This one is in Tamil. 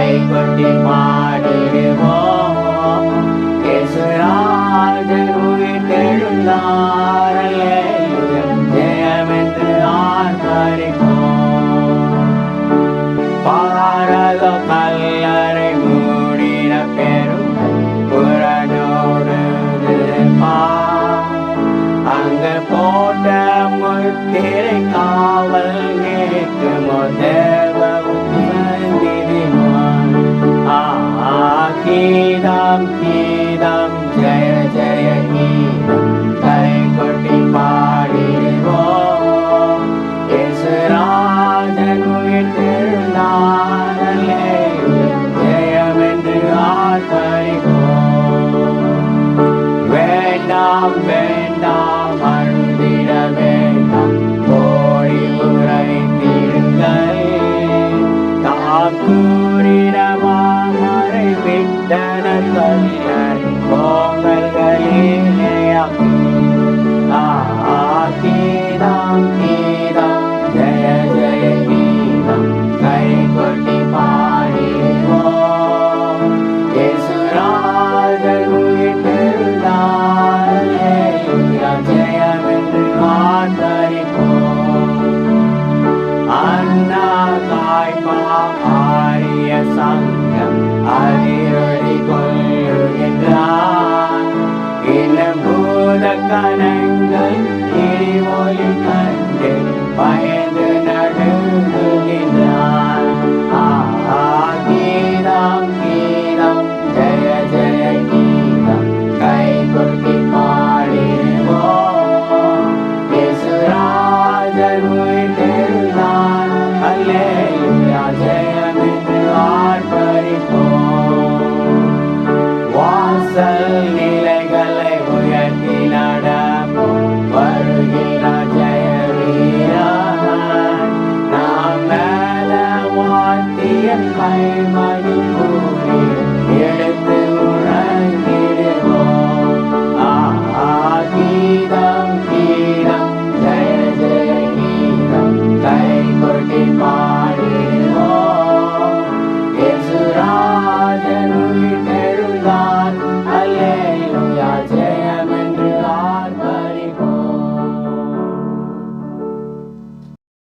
கைகொட்டி பாடிடுவோம். இயேசுராஜன் உயிர்த்தெழுந்தார், அல்லேலூயா, ஜெயமென்று ஆர்ப்பரிப்போம். பாரத கல்லறை மூடின பெரும் புறஜோடு அங்க போட்ட முத்திரை காவல் கேட்குமோ தேவ உந்திரிமான். கீதம் கீதம் ஜெய ஜெய கீதம் கைகொட்டி பாடிடுவோம். இயேசுராஜன் உயிர்த்தெழுந்தார், அல்லேலூயா, ஜெயமென்று ஆர்ப்பரிப்போம். வேண்டாம் வேண்டாம் அழுதிட வேண்டாம், ஓடி உரைத்திடுங்கள். தாம் கூறிடவா மறை விட்டனர் கல்லறை கோங்கல்களிலே. கீதம் கீதம் ஜெய ஜெய கீதம் கைகொட்டி பாடிடுவோம். இயேசுராஜன் உயிர்த்தெழுந்தார், அல்லேலூயா, ஜெயமென்று ஆர்ப்பரிப்போம். அண்ணா காய்பா ஆரிய சங்கம் அதிரொலி கொள்ளுகின்றான். இன்னும் பூத கணங்கள் இடிமொழி கண்டு பயந்து நடுங்குகின்றான். கீதம் கீதம் ஜெய ஜெய கீதம் கைகொட்டி பாடிடுவோம். இயேசுராஜன் உயிர்த்தெழுந்தார், அல்லேலூயா, ஜெயமென்று ஆர்ப்பரிப்போம். வாசல்